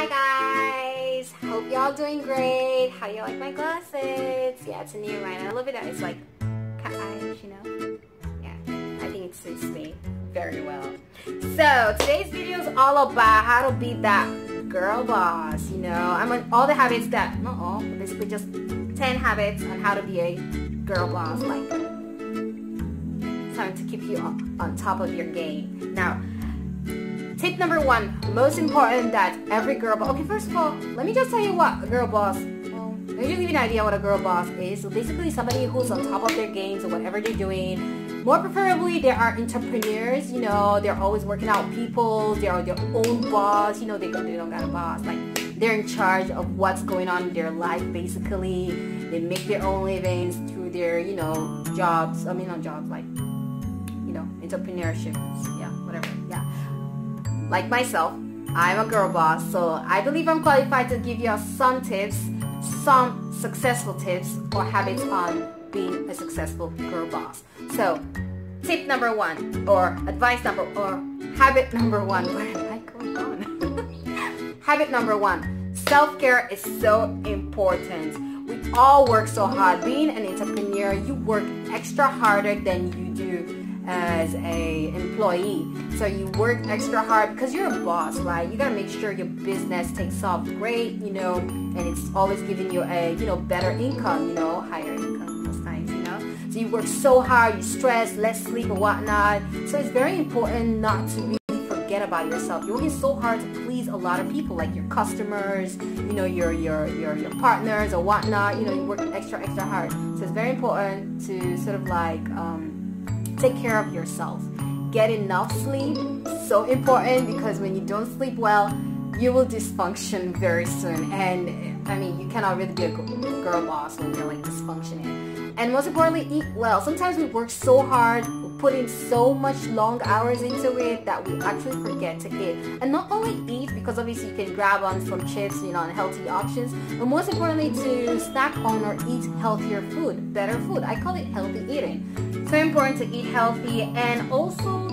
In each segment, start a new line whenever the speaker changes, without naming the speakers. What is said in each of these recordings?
Hi guys! Hope y'all doing great. How you like my glasses? Yeah, it's a new line. I love it that it's like cat eyes, you know? Yeah, I think it suits me very well. So today's video is all about how to be that girl boss, you know? I'm on all the habits that, not all, but basically just 10 habits on how to be a girl boss. Like, time to keep you on top of your game. Now, tip number 1, most important that every girl boss. Okay, first of all, let me just tell you what a girl boss. Well, let me just give you an idea what a girl boss is. So basically, somebody who's on top of their games or whatever they're doing. More preferably, they are entrepreneurs. You know, they're always working out people. They are their own boss. You know, they don't got a boss. Like, they're in charge of what's going on in their life. Basically, they make their own livings through their, you know, jobs. I mean, not jobs, like, you know, entrepreneurship. Yeah, whatever. Yeah. Like myself, I'm a girl boss, so I believe I'm qualified to give you some tips, some successful tips or habits on being a successful girl boss. So, tip number 1, or advice number, or habit number 1. Where am I going on? Habit number 1, self-care is so important. We all work so hard. Being an entrepreneur, you work extra harder than you do as a employee. So you work extra hard because you're a boss, right? You gotta make sure your business takes off great, you know, and it's always giving you a, you know, better income, you know, higher income most times, you know. So you work so hard, you stress, less sleep and whatnot. So it's very important not to really forget about yourself. You're working so hard to please a lot of people, like your customers, you know, your partners or whatnot. You know, you work extra hard. So it's very important to sort of like take care of yourself. Get enough sleep. So important, because when you don't sleep well, you will dysfunction very soon. And I mean, you cannot really be a girl boss when you're like dysfunctioning. And most importantly, eat well. Sometimes we work so hard, we put in so much long hours into it that we actually forget to eat. And not only eat, because obviously you can grab on some chips, you know, unhealthy options, but most importantly to snack on or eat healthier food, better food. I call it healthy eating. So important to eat healthy, and also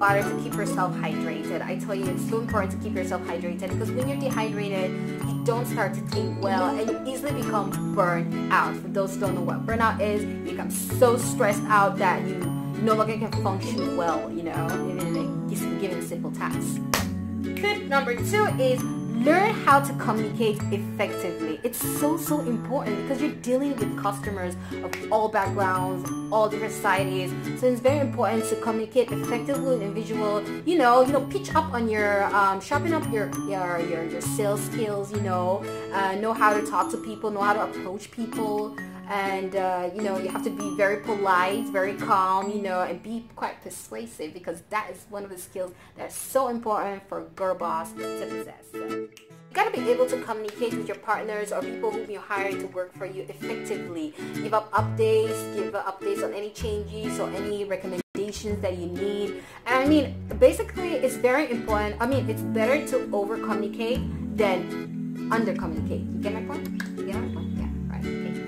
to keep yourself hydrated. I tell you, it's so important to keep yourself hydrated, because when you're dehydrated, you don't start to think well, and you easily become burnt out. For those who don't know what burnout is, you become so stressed out that you no longer can function well, you know, even given simple tasks. Tip number 2 is learn how to communicate effectively. It's so important, because you're dealing with customers of all backgrounds, all different societies. So it's very important to communicate effectively with individual. You know, pitch up on your sharpen up your sales skills. You know how to talk to people, know how to approach people. And, you know, you have to be very polite, very calm, you know, and be quite persuasive, because that is one of the skills that's so important for a girl boss to possess. So, you gotta be able to communicate with your partners or people whom you hire to work for you effectively. Give updates on any changes or any recommendations that you need. And I mean, basically, it's very important. I mean, it's better to over-communicate than under-communicate. You get my point? You get my point? Yeah, right, okay.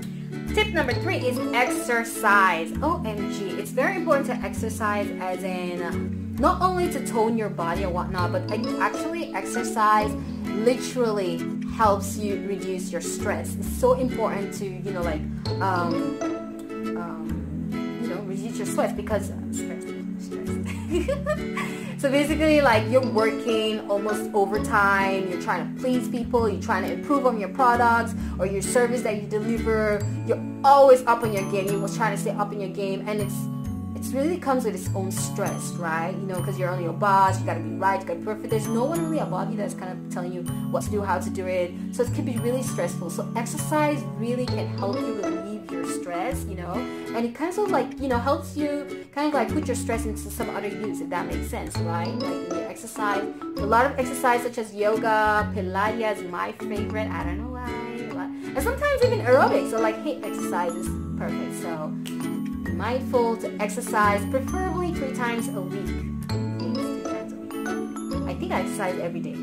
Tip number 3 is exercise. OMG. It's very important to exercise, as in not only to tone your body or whatnot, but actually exercise literally helps you reduce your stress. It's so important to, you know, like, you know, reduce your stress, because stress. So basically, like, you're working almost overtime, you're trying to please people, you're trying to improve on your products or your service that you deliver. You're always up on your game. You're trying to stay up in your game, and it really comes with its own stress, right? You know, because you're only your boss, you gotta be right, you gotta be perfect. There's no one really above you that's kind of telling you what to do, how to do it. So it can be really stressful. So exercise really can help you relieve your stress, you know, and it kind of like, you know, helps you kind of like put your stress into some other use, if that makes sense, right? Like when you exercise, a lot of exercise such as yoga, Pilates is my favorite. I don't know why. And sometimes even aerobics, so like HIIT exercise is perfect. So mindful to exercise, preferably 3 times a week. I think I exercise every day,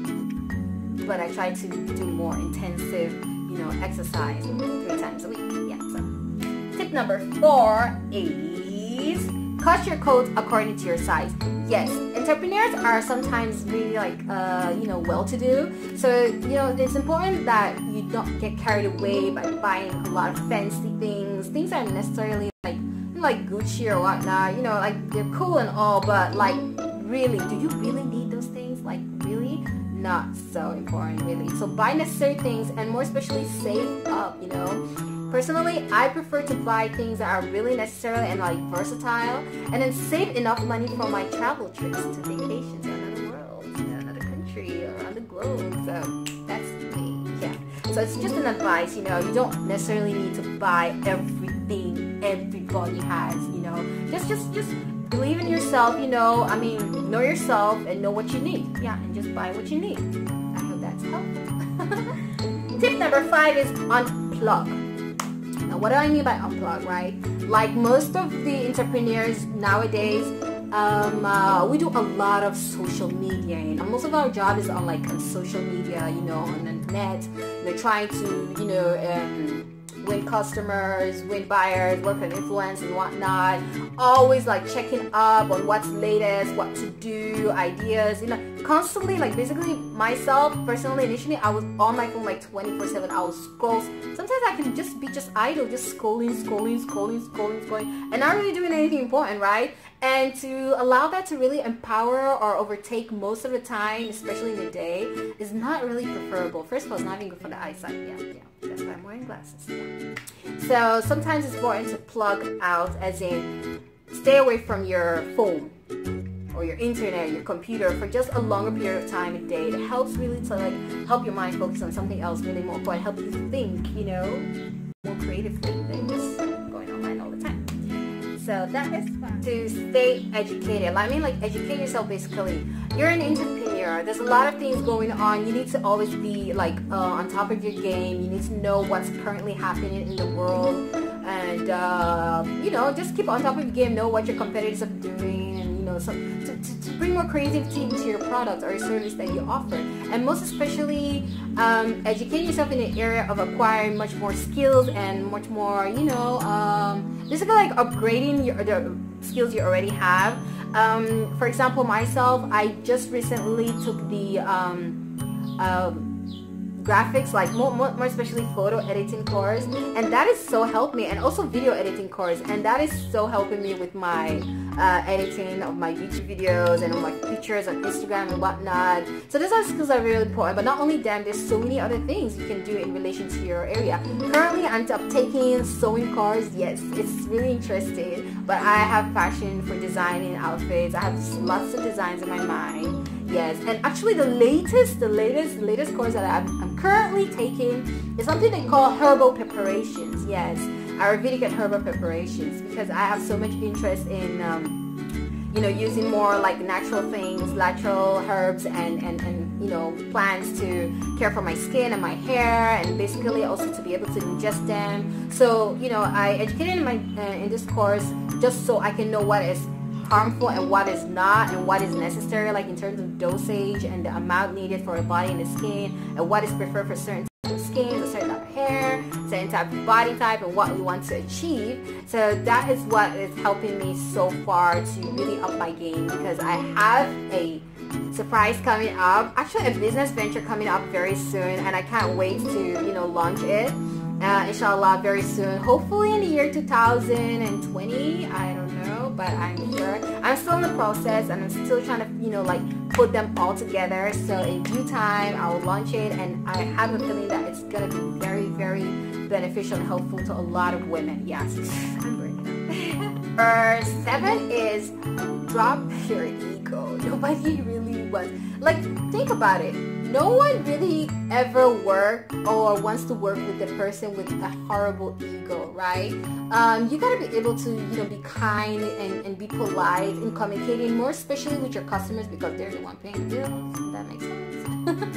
but I try to do more intensive, you know, exercise 3 times a week. Yeah. So tip number 4 is cut your coat according to your size. Yes, entrepreneurs are sometimes really like, well-to-do. So, it's important that you don't get carried away by buying a lot of fancy things that aren't necessarily like Gucci or whatnot. Like they're cool and all, but like, really, do you really need those things? Like, really? Not so important, really. So buy necessary things, and more especially save up, Personally, I prefer to buy things that are really necessary and like versatile, and then save enough money for my travel trips to vacations to another world, another country, or around the globe. So that's me, yeah. So it's just an advice, you don't necessarily need to buy everything everybody has, Just believe in yourself, know yourself and know what you need. Yeah, and just buy what you need. I hope that's helpful. Tip number 5 is unplug. Now, what do I mean by unplug, right? Like most of the entrepreneurs nowadays, we do a lot of social media, and most of our job is on social media, on the net. They're trying to, win customers, win buyers, work on influence and whatnot. Always checking up on what's latest, what to do, ideas, constantly, basically myself personally, initially I was on my phone 24/7. I will scroll. Sometimes I can just be idle, just scrolling, and not really doing anything important, right? And to allow that to really empower or overtake most of the time, especially in the day, is not really preferable. First of all, it's not even good for the eyesight. Yeah. That's why I'm wearing glasses. Yeah. So sometimes it's important to plug out, as in stay away from your phone or your internet, your computer for just a longer period of time a day. It helps really to help your mind focus on something else really more important, help you think, more creatively than just going online all the time. So that is fun. To stay educated. Educate yourself basically. You're an entrepreneur. There's a lot of things going on. You need to always be on top of your game. You need to know what's currently happening in the world. And, just keep on top of your game. Know what your competitors are doing. And, to bring more creativity into your product or your service that you offer. And most especially, educate yourself in the area of acquiring much more skills and much more, basically upgrading the skills you already have. For example, myself, I just recently took the graphics, more especially photo editing course, and that has so helped me, and also video editing course, and that is so helping me with my editing of my YouTube videos and of my pictures on Instagram and whatnot. So those are skills that are really important, but not only them, there's so many other things you can do in relation to your area. Currently, I'm taking sewing course. Yes, it's really interesting, but I have passion for designing outfits. I have lots of designs in my mind. Yes, and actually the latest course that I'm currently taking is something they call herbal preparations. Yes, Ayurvedic herbal preparations, because I have so much interest in using more natural things, natural herbs and plants to care for my skin and my hair, and basically also to be able to ingest them. So I educated in this course just so I can know what is harmful and what is not, and what is necessary, in terms of dosage and the amount needed for the body and the skin, and what is preferred for certain type of skin, a certain type of hair, certain type of body type, and what we want to achieve. So that is what is helping me so far to really up my game, because I have a surprise coming up, actually a business venture coming up very soon, and I can't wait to launch it. Inshallah, very soon, hopefully in the year 2020. I don't know, but I'm sure. I'm still in the process, and I'm still trying to put them all together. So in due time, I will launch it, and I have a feeling that it's gonna be very, very beneficial and helpful to a lot of women. Yes, I'm breaking up. Number 7 is drop your ego. Nobody really wants. Think about it. No one really ever wants to work with a person with a horrible ego, right? You gotta be able to, be kind and be polite in communicating, more especially with your customers, because they're the one paying the bills. That makes sense.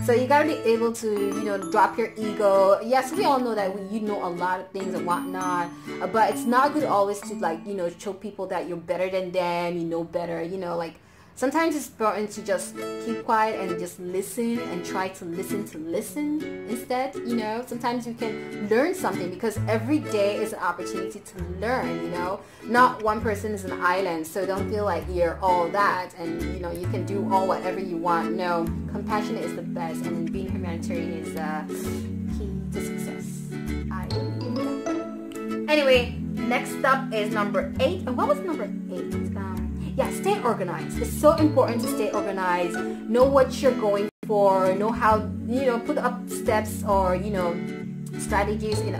So you gotta be able to, drop your ego. Yes, we all know that you know a lot of things and whatnot, but it's not good always to show people that you're better than them, you know better, sometimes it's important to just keep quiet and just listen and try to listen instead. You know, sometimes you can learn something, because every day is an opportunity to learn. You know, not one person is an island, so don't feel like you're all that and you know you can do all whatever you want. No, compassion is the best, and being humanitarian is key to success. I believe that. Anyway, next up is number 8. And what was number 8? Yeah, stay organized. It's so important to stay organized. Know what you're going for. Know how, you know, put up steps or, you know, strategies in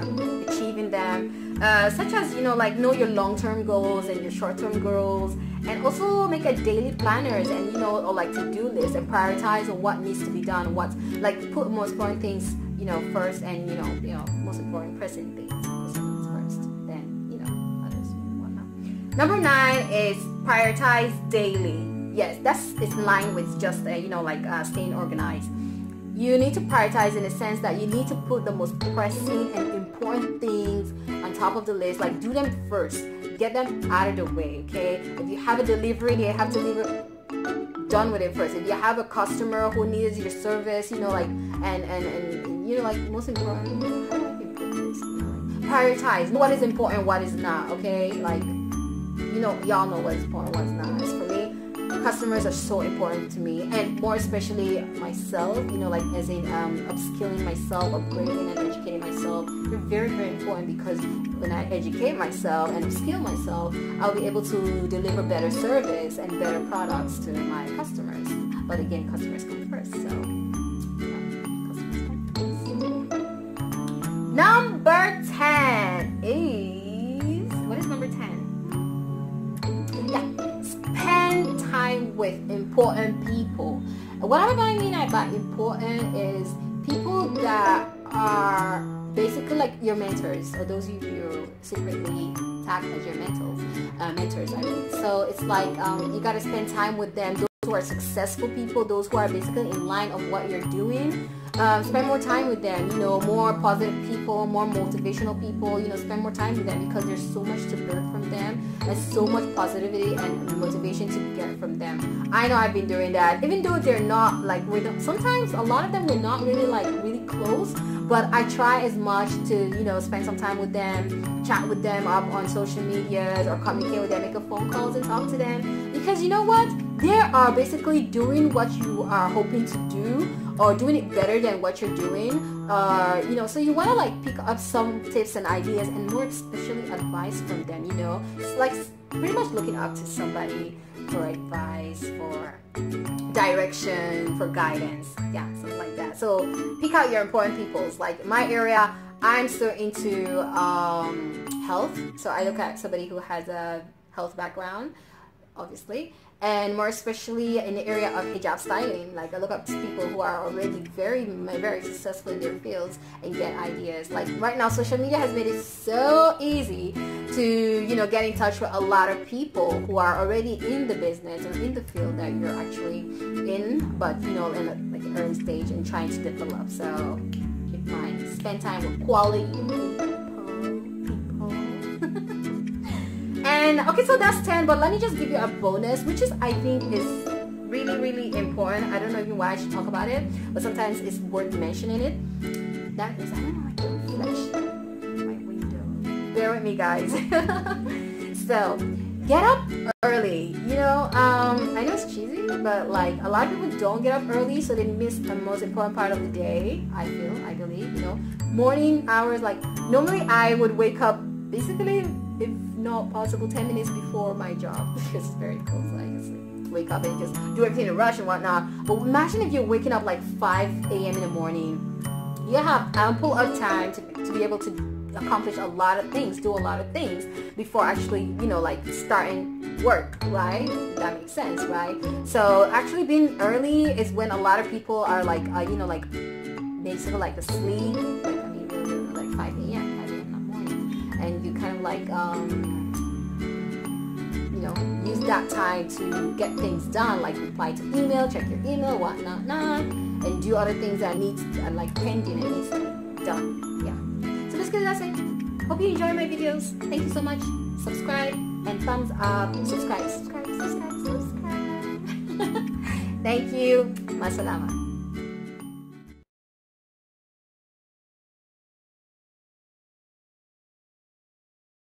achieving them. Such as, you know, like know your long-term goals and your short-term goals. And also make a daily planners and, you know, or like to-do list and prioritize on what needs to be done. What's like put most important things, you know, first, and, you know, most important present things first. Then, you know, others and whatnot. Number 9 is prioritize daily. Yes, it's in line with just you know, like staying organized. You need to prioritize in the sense that you need to put the most pressing and important things on top of the list. Like do them first, get them out of the way. Okay, if you have a delivery, you have to leave it done with it first. If you have a customer who needs your service, you know, like and you know, like most important, how do I put this? You know, like, prioritize what is important, what is not. Okay, like, you know, y'all know what's important, what's not. As for me, customers are so important to me, and more especially myself, you know, like as in upskilling myself, upgrading and educating myself. They're very, very important, because when I educate myself and upskill myself, I'll be able to deliver better service and better products to my customers. But again, customers come first, so customers come first. Number 10 is, what is number 10? Yeah, spend time with important people. What I mean by important is people that are basically like your mentors, or those of you secretly tagged as your mentors. I mean, so it's like you gotta spend time with them. Those who are successful people, those who are basically in line of what you're doing. Spend more time with them, you know, more positive people, more motivational people, you know, spend more time with them, because there's so much to learn from them. There's so much positivity and motivation to get from them. I know I've been doing that, even though they're not like, sometimes a lot of them we're not really close, but I try as much to, you know, spend some time with them, chat with them up on social medias, or communicate with them, make a phone calls and talk to them, because you know what? They are basically doing what you are hoping to do, or doing it better than what you're doing. You know, so you want to like pick up some tips and ideas, and more especially advice from them. You know, it's like pretty much looking up to somebody for advice, for direction, for guidance. Yeah, something like that. So pick out your important peoples. Like my area, I'm so into health, so I look at somebody who has a health background, obviously, and more especially in the area of hijab styling. Like I look up to people who are already very, very successful in their fields and get ideas. Like right now, social media has made it so easy to, you know, get in touch with a lot of people who are already in the business or in the field that you're actually in, but you know, in a, like an early stage and trying to develop. So keep in mind, spend time with quality people. And okay, so that's 10, but let me just give you a bonus, which is, I think, is really, really important. I don't know even why I should talk about it, but sometimes it's worth mentioning it. That is, I don't know, I can flash my window. Bear with me, guys. So, get up early. You know, I know it's cheesy, but like a lot of people don't get up early, so they miss the most important part of the day. I believe, you know, morning hours. Like normally, I would wake up basically, if not possible, 10 minutes before my job, because it's very close. So I just wake up and just do everything in a rush and whatnot. But imagine if you're waking up like 5 a.m. in the morning. You have ample of time to be able to accomplish a lot of things, do a lot of things before actually, you know, like starting work, right? That makes sense, right? So actually being early is when a lot of people are like, you know, like basically like asleep, like, I mean, really, like 5 a.m. And you kind of like, you know, use that time to get things done, like reply to email, check your email, whatnot, and do other things that needs, like pending and needs to be done. Yeah. So basically that's it. Hope you enjoy my videos. Thank you so much. Subscribe and thumbs up. Subscribe. Thank you. Masalamat.